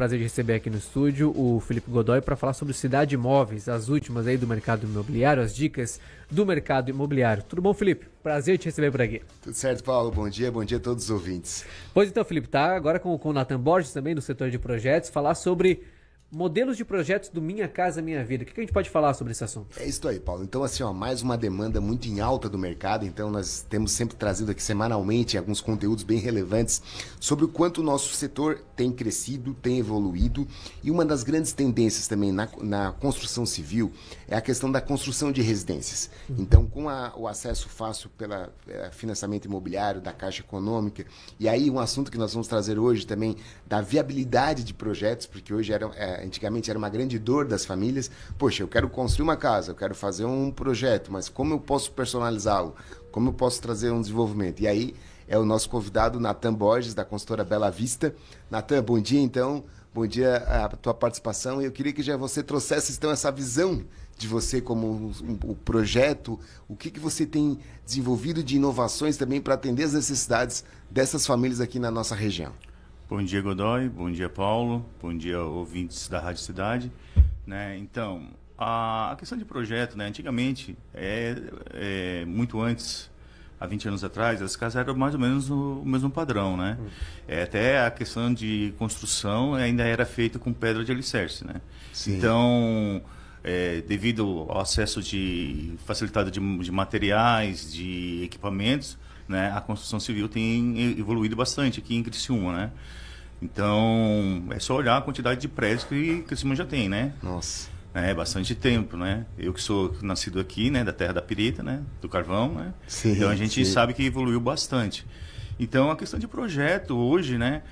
prazer de receber aqui no estúdio o Felipe Godoy para falar sobre Cidade Imóveis, as últimas aí do mercado imobiliário, as dicas do mercado imobiliário. Tudo bom, Felipe? Prazer te receber por aqui. Tudo certo, Paulo. Bom dia a todos os ouvintes. Pois então, Felipe, tá agora com o Nathan Borges também, do setor de projetos, falar sobre modelos de projetos do Minha Casa Minha Vida. O que a gente pode falar sobre esse assunto? É isso aí, Paulo. Então, assim, mais uma demanda muito em alta do mercado. Então, nós temos sempre trazido aqui semanalmente alguns conteúdos bem relevantes sobre o quanto o nosso setor tem crescido, tem evoluído. E uma das grandes tendências também na construção civil é a questão da construção de residências. Então, com o acesso fácil pelo financiamento imobiliário, da Caixa Econômica, e aí um assunto que nós vamos trazer hoje também da viabilidade de projetos, porque hoje antigamente era uma grande dor das famílias. Poxa, eu quero construir uma casa, eu quero fazer um projeto, mas como eu posso personalizá-lo? Como eu posso trazer um desenvolvimento? E aí é o nosso convidado, Nathan Borges, da consultora Bela Vista. Nathan, bom dia então. Bom dia a tua participação. Eu queria que já você trouxesse então essa visão de você como o projeto, o que você tem desenvolvido de inovações também para atender as necessidades dessas famílias aqui na nossa região. Bom dia, Godoy. Bom dia, Paulo. Bom dia, ouvintes da Rádio Cidade. Né? Então, a questão de projeto, né? Antigamente, muito antes, há 20 anos atrás, as casas eram mais ou menos o mesmo padrão, né? Até a questão de construção ainda era feita com pedra de alicerce, né? Sim. Então, devido ao acesso facilitado de materiais, de equipamentos, né, a construção civil tem evoluído bastante aqui em Criciúma, né? Então, é só olhar a quantidade de prédios que Criciúma já tem, né? Nossa. É bastante tempo, né? Eu que sou nascido aqui, né, da terra da Pirita, né, do carvão, né? Sim, então a gente sim. sabe que evoluiu bastante. Então, a questão de projeto hoje, né,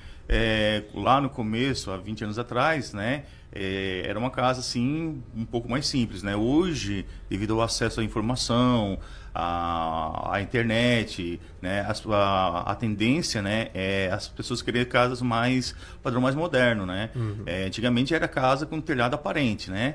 lá no começo, há 20 anos atrás, né, era uma casa assim um pouco mais simples, né? Hoje, devido ao acesso à informação, à internet, né, a tendência, né, é as pessoas quererem casas mais padrão mais moderno, né? Antigamente era casa com telhado aparente, né?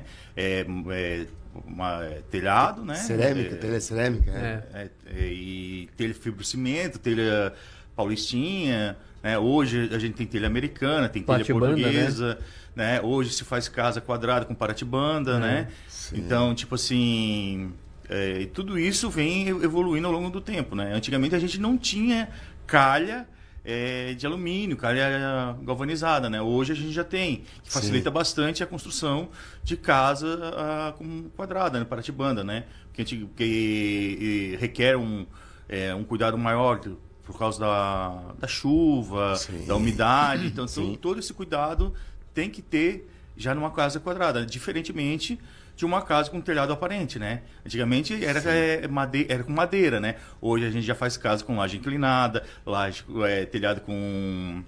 Telhado, né? Cerâmica, telha cerâmica. E telha fibrocimento, telha paulistinha, né? Hoje a gente tem telha americana, tem telha portuguesa, né? Hoje se faz casa quadrada com paratibanda, né? Sim. Então, tipo assim, tudo isso vem evoluindo ao longo do tempo, né? Antigamente a gente não tinha calha de alumínio, calha galvanizada, né? Hoje a gente já tem, que facilita bastante a construção de casa com quadrada, né? Paratibanda, né? Que requer um cuidado maior por causa da chuva, da umidade. Então, todo esse cuidado tem que ter já numa casa quadrada, diferentemente de uma casa com telhado aparente, né? Antigamente era com madeira, né? Hoje a gente já faz casa com laje inclinada, telhado com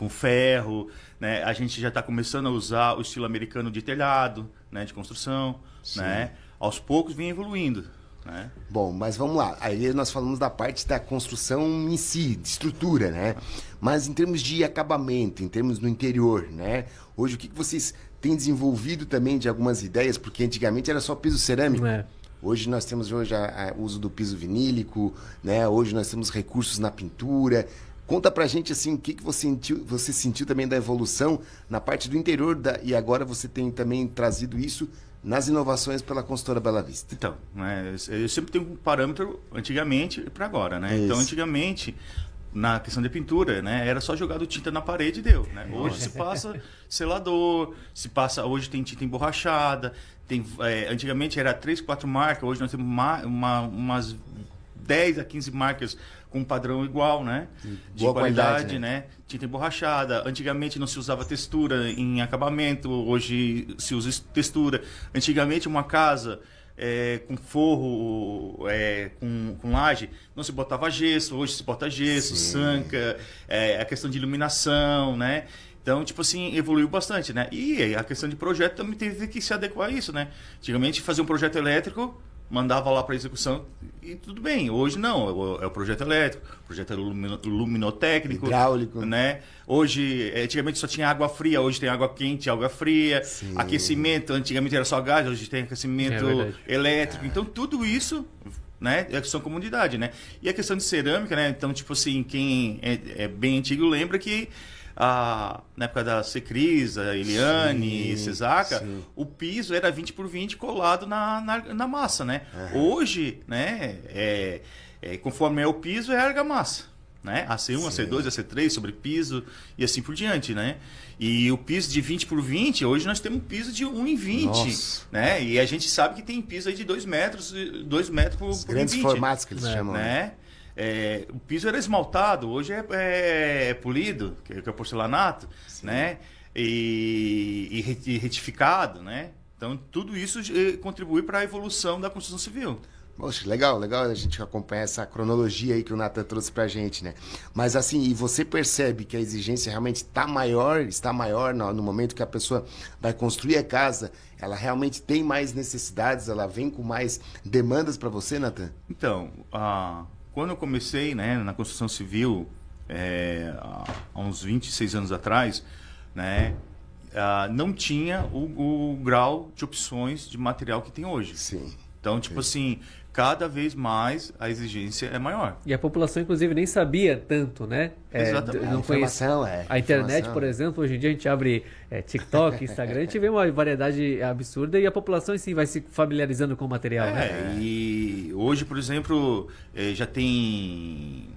ferro, né? A gente já está começando a usar o estilo americano de telhado, né? De construção, né? Aos poucos vem evoluindo, né? Bom, mas vamos lá. Aí nós falamos da parte da construção em si, de estrutura, né? Mas em termos de acabamento, em termos do interior, né? Hoje, o que vocês têm desenvolvido também de algumas ideias? Porque antigamente era só piso cerâmico. Hoje nós temos o uso do piso vinílico, né? Hoje nós temos recursos na pintura. Conta pra gente assim, o que você sentiu também da evolução na parte do interior e agora você tem também trazido isso nas inovações pela consultora Bela Vista. Então, né, eu sempre tenho um parâmetro antigamente para agora, né? Isso. Então, antigamente, na questão de pintura, né, era só jogado tinta na parede e deu, né? Hoje se passa selador, hoje tem tinta emborrachada, antigamente era 3, 4 marcas, hoje nós temos umas 10 a 15 marcas com um padrão igual, né? De Boa qualidade, qualidade, né? Tinta emborrachada. Antigamente não se usava textura em acabamento, hoje se usa textura. Antigamente uma casa com forro, com laje, não se botava gesso, hoje se bota gesso, sanca, a questão de iluminação, né? Então, tipo assim, evoluiu bastante, né? E a questão de projeto também teve que se adequar a isso, né? Antigamente fazia um projeto elétrico, mandava lá para execução e tudo bem. Hoje não, é o projeto elétrico, projeto luminotécnico, hidráulico, né? Hoje, antigamente só tinha água fria, hoje tem água quente, água fria. Sim. Aquecimento, antigamente era só gás, hoje tem aquecimento elétrico. Então tudo isso, né, é questão de comunidade, né? E a questão de cerâmica, né? Então, tipo assim, quem é bem antigo lembra que na época da Secrisa, Eliane, Cesaca, o piso era 20 por 20 colado na massa, né? Hoje, né, conforme é o piso, é argamassa, né? AC1, AC2, AC3, sobre piso e assim por diante, né? E o piso de 20 por 20, hoje nós temos um piso de 1,20, né? E a gente sabe que tem piso aí de 2 metros por Os grandes 1,20, formatos que eles chamam, né? O piso era esmaltado, hoje é polido, que é porcelanato, né? E retificado, né? Então, tudo isso contribui para a evolução da construção civil. Poxa, legal a gente acompanhar essa cronologia aí que o Nathan trouxe pra gente, né? Mas assim, e você percebe que a exigência realmente está maior no momento que a pessoa vai construir a casa, ela realmente tem mais necessidades, ela vem com mais demandas para você, Nathan? Então, quando eu comecei, né, na construção civil, há uns 26 anos atrás, né, não tinha o grau de opções de material que tem hoje. Sim. Então, tipo assim, cada vez mais a exigência é maior. E a população, inclusive, nem sabia tanto, né? Exatamente. Não conhecia. A internet, por exemplo, hoje em dia a gente abre TikTok, Instagram, a gente vê uma variedade absurda e a população, assim, vai se familiarizando com o material, né? E hoje, por exemplo, já tem...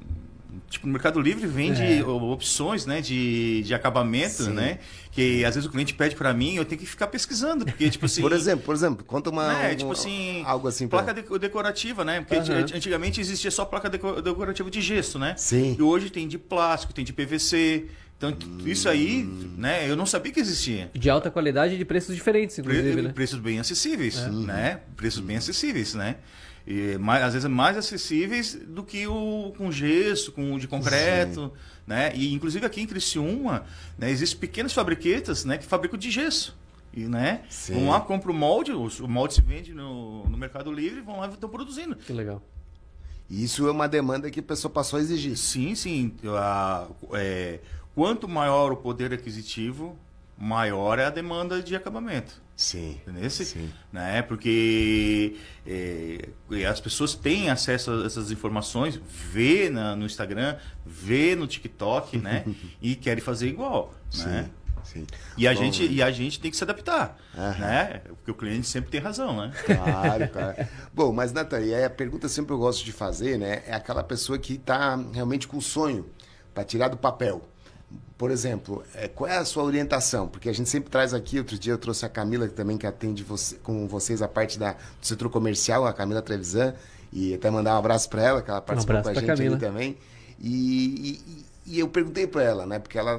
Tipo, no Mercado Livre vende opções, né, de acabamento, né? Que às vezes o cliente pede para mim, eu tenho que ficar pesquisando, porque tipo assim... Por exemplo, conta tipo assim, algo assim placa decorativa, né? Porque antigamente existia só placa decorativa de gesso, né? Sim. E hoje tem de plástico, tem de PVC. Então, isso aí, né, eu não sabia que existia. De alta qualidade e de preços diferentes, inclusive, né? Preços bem acessíveis, né? Preços bem acessíveis, né? E às vezes mais acessíveis do que o com gesso, com de concreto, né? E inclusive aqui em Criciúma, né, existem pequenas fabriquetas, né, que fabricam de gesso. E, né, vão lá, compram o molde se vende no Mercado Livre, vão lá e estão produzindo. Que legal. E isso é uma demanda que a pessoa passou a exigir. Sim. Quanto maior o poder aquisitivo, maior é a demanda de acabamento. Sim. Entendeu? Né? Porque as pessoas têm acesso a essas informações, vê no Instagram, vê no TikTok, né? E querem fazer igual. Né? Sim. E a gente tem que se adaptar, né? Porque o cliente sempre tem razão, né? Claro. Bom, mas Nathan, e aí a pergunta sempre eu gosto de fazer, né? É aquela pessoa que está realmente com sonho para tirar do papel. Por exemplo, qual é a sua orientação? Porque a gente sempre traz aqui, outro dia eu trouxe a Camila, que atende com vocês a parte do setor comercial, a Camila Trevisan, e até mandar um abraço para ela, que ela participou com a gente ali também. E eu perguntei para ela, né? Porque ela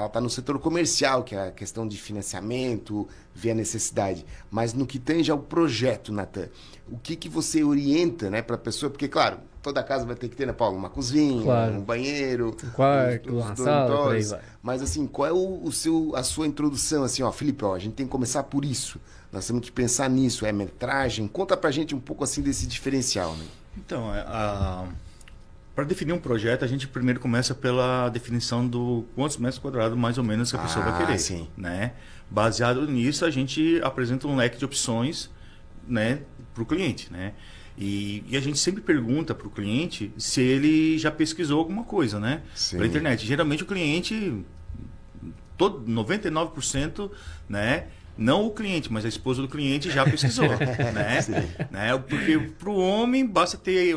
tá no setor comercial, que é a questão de financiamento, ver a necessidade. Mas no que tange ao projeto, Nathan, o que você orienta, né, para a pessoa? Porque, claro, toda casa vai ter que ter, né, Paulo? Uma cozinha, um banheiro, um quarto, uma sala, por aí vai. Mas, assim, qual é a sua introdução? Assim, Felipe, a gente tem que começar por isso. Nós temos que pensar nisso, metragem. Conta pra gente um pouco, assim, desse diferencial, né? Então, para definir um projeto, a gente primeiro começa pela definição do quantos metros quadrados, mais ou menos, que a pessoa vai querer. Sim. Né? Baseado nisso, a gente apresenta um leque de opções, né, para o cliente, né? E a gente sempre pergunta para o cliente se ele já pesquisou alguma coisa, né? Pela internet. Geralmente o cliente, 99%, né? Não o cliente, mas a esposa do cliente já pesquisou, né? Porque para o homem basta ter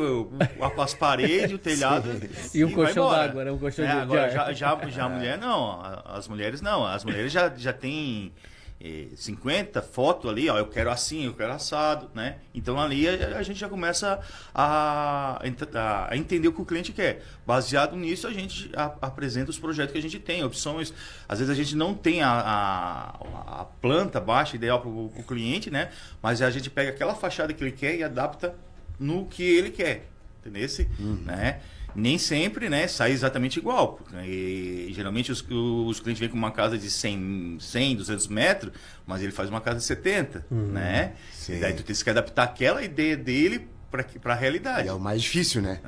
as paredes, o telhado e um colchão d'água, né? Um colchão de agora, já a mulher não, as mulheres não. As mulheres já têm 50 fotos ali, eu quero assim, eu quero assado, né? Então ali a gente já começa a entender o que o cliente quer. Baseado nisso, a gente apresenta os projetos que a gente tem, opções. Às vezes a gente não tem a planta baixa ideal para o cliente, né? Mas a gente pega aquela fachada que ele quer e adapta no que ele quer, entendeu? Né? Nem sempre, né, sai exatamente igual. E, geralmente os clientes vêm com uma casa de 100, 200 metros, mas ele faz uma casa de 70, né? E daí tu tem que adaptar aquela ideia dele para a realidade. E é o mais difícil, né?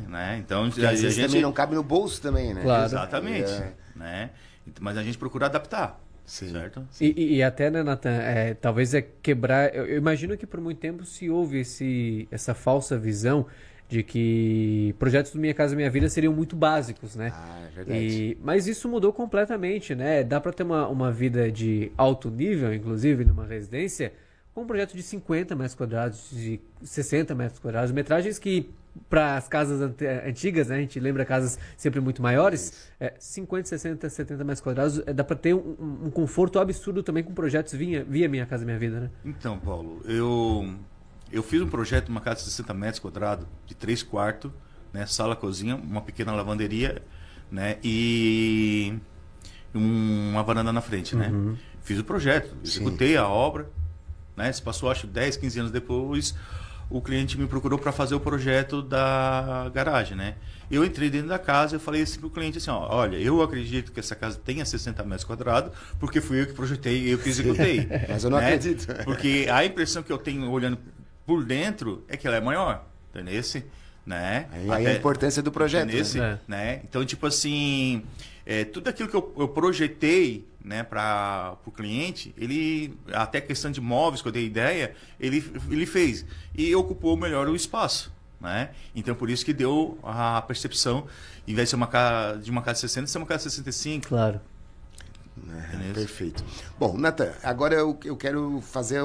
Né? Então, às vezes também não cabe no bolso também, né? Claro. Exatamente. Né? Mas a gente procura adaptar. Certo? E até, né, Nathan, talvez quebrar... Eu imagino que por muito tempo se houve essa falsa visão de que projetos do Minha Casa Minha Vida seriam muito básicos, né? Ah, é verdade. Mas isso mudou completamente, né? Dá para ter uma vida de alto nível, inclusive, numa residência, com um projeto de 50 metros quadrados, de 60 metros quadrados, metragens que, para as casas antigas, né? A gente lembra casas sempre muito maiores, 50, 60, 70 metros quadrados, dá para ter um conforto absurdo também com projetos via Minha Casa Minha Vida, né? Então, Paulo, eu fiz um projeto, uma casa de 60 metros quadrados, de 3 quartos, né, sala, cozinha, uma pequena lavanderia, né, e uma varanda na frente, né? Fiz o projeto, executei a obra, né? Se passou, acho, 10, 15 anos depois, o cliente me procurou para fazer o projeto da garagem, né? Eu entrei dentro da casa e falei assim para o cliente assim, ó, olha, eu acredito que essa casa tenha 60 metros quadrados, porque fui eu que projetei, eu que executei. Mas eu não né? acredito. Porque a impressão que eu tenho olhando por dentro é que ela é maior, entendeu? Né? Aí a importância do projeto. Né? Né? Então, tipo assim, tudo aquilo que eu projetei, né, para o cliente, ele, até a questão de móveis, que eu dei ideia, ele fez. E ocupou melhor o espaço. Né? Então, por isso que deu a percepção, em vez de ser uma casa de 60, ser uma casa de 65. Claro. Perfeito. Bom, Natan, agora eu quero fazer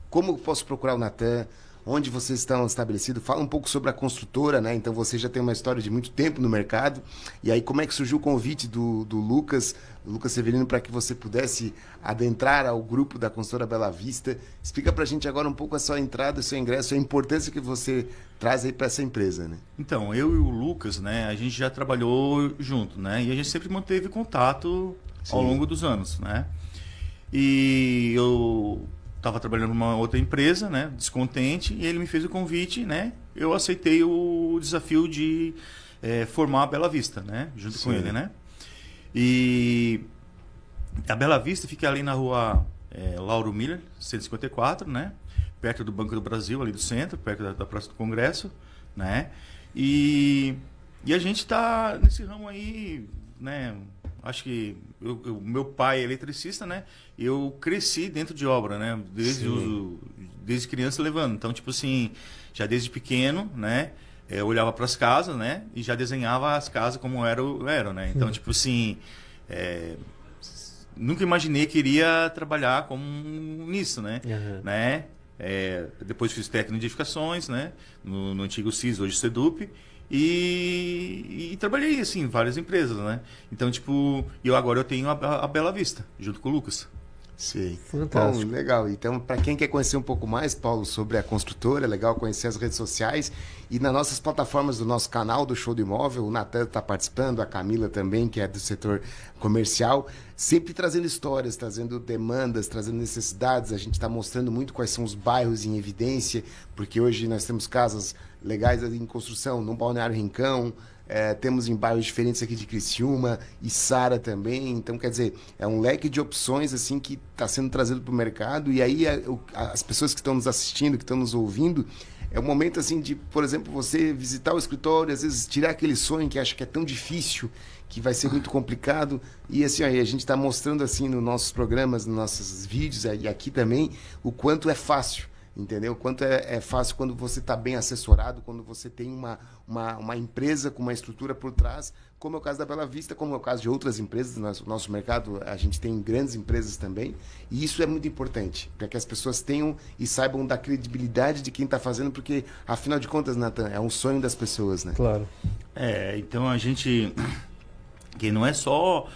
como eu posso procurar o Natan, onde vocês estão estabelecidos. Fala um pouco sobre a construtora, né? Então você já tem uma história de muito tempo no mercado. E aí como é que surgiu o convite do Lucas Severino, para que você pudesse adentrar ao grupo da construtora Bela Vista? Explica pra gente agora um pouco a sua entrada, o seu ingresso, a importância que você traz aí para essa empresa, né? Então, eu e o Lucas, né, a gente já trabalhou junto, né? E a gente sempre manteve contato ao longo dos anos, né? E eu estava trabalhando numa outra empresa, né, descontente, e ele me fez o convite, né? Eu aceitei o desafio de formar a Bela Vista, né, junto com ele, né? E a Bela Vista fica ali na rua Lauro Miller, 154, né? Perto do Banco do Brasil, ali do centro, perto da Praça do Congresso, né? E a gente está nesse ramo aí, né? Acho que meu pai é eletricista, né? Eu cresci dentro de obra, né? Desde criança levando. Então, tipo assim, já desde pequeno, né? Eu olhava para as casas, né? E já desenhava as casas como eram, né? Então, tipo assim, nunca imaginei que iria trabalhar como nisso, né? Né? Depois fiz técnico de edificações, né? No antigo CIS, hoje SEDUP. E trabalhei, assim, em várias empresas, né? Então, tipo, agora eu tenho a Bela Vista, junto com o Lucas. Sim. Fantástico. Bom, legal. Então, para quem quer conhecer um pouco mais, Paulo, sobre a construtora, é legal conhecer as redes sociais. E nas nossas plataformas do nosso canal do Show do Imóvel, o Natan está participando, a Camila também, que é do setor comercial, sempre trazendo histórias, trazendo demandas, trazendo necessidades. A gente está mostrando muito quais são os bairros em evidência, porque hoje nós temos casas legais em construção no Balneário Rincão, temos em bairros diferentes aqui de Criciúma e Sara também. Então, quer dizer, é um leque de opções assim que está sendo trazido para o mercado. E aí as pessoas que estão nos assistindo, que estão nos ouvindo, é o momento assim de, por exemplo, você visitar o escritório, às vezes tirar aquele sonho que acha que é tão difícil, que vai ser muito complicado. E assim, aí a gente está mostrando assim nos nossos programas, nos nossos vídeos e aqui também, o quanto é fácil. Entendeu? Quanto é fácil quando você está bem assessorado, quando você tem uma empresa com uma estrutura por trás, como é o caso da Bela Vista, como é o caso de outras empresas. Nosso mercado, a gente tem grandes empresas também, e isso é muito importante, para que as pessoas tenham e saibam da credibilidade de quem está fazendo, porque, afinal de contas, Natan, é um sonho das pessoas, né? Claro. Então a gente, que não é só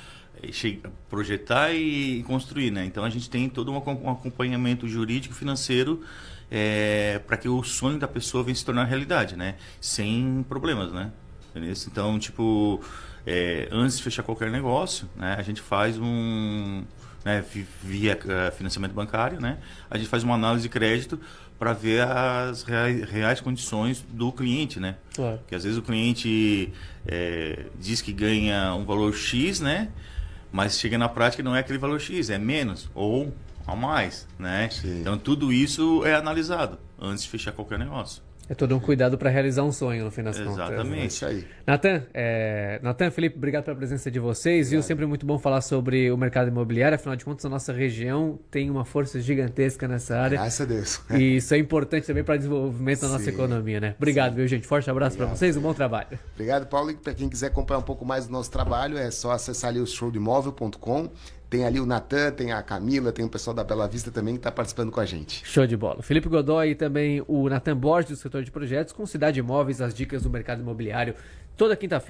projetar e construir, né? Então a gente tem todo um acompanhamento jurídico, financeiro, para que o sonho da pessoa venha se tornar realidade, né? Sem problemas, né? Então, tipo, antes de fechar qualquer negócio, né, a gente faz via financiamento bancário, né? A gente faz uma análise de crédito para ver as reais condições do cliente, né? Claro. Porque às vezes o cliente diz que ganha um valor X, né? Mas chega na prática não é aquele valor X, é menos ou a mais, né? Sim. Então tudo isso é analisado antes de fechar qualquer negócio. É todo um cuidado para realizar um sonho, no fim das contas. Exatamente. É isso aí. Natan, Felipe, obrigado pela presença de vocês. Viu? Sempre muito bom falar sobre o mercado imobiliário. Afinal de contas, a nossa região tem uma força gigantesca nessa área. Graças a Deus. E isso é importante também para o desenvolvimento da nossa economia, né? Obrigado, viu, gente? Forte abraço para vocês, um bom trabalho. Obrigado, Paulo. E para quem quiser comprar um pouco mais do nosso trabalho, é só acessar ali o showdeimóvel.com. Tem ali o Natan, tem a Camila, tem o pessoal da Bela Vista também que está participando com a gente. Show de bola. Felipe Godoy e também o Natan Borges, do setor de projetos, com Cidade Imóveis, as dicas do mercado imobiliário, toda quinta-feira.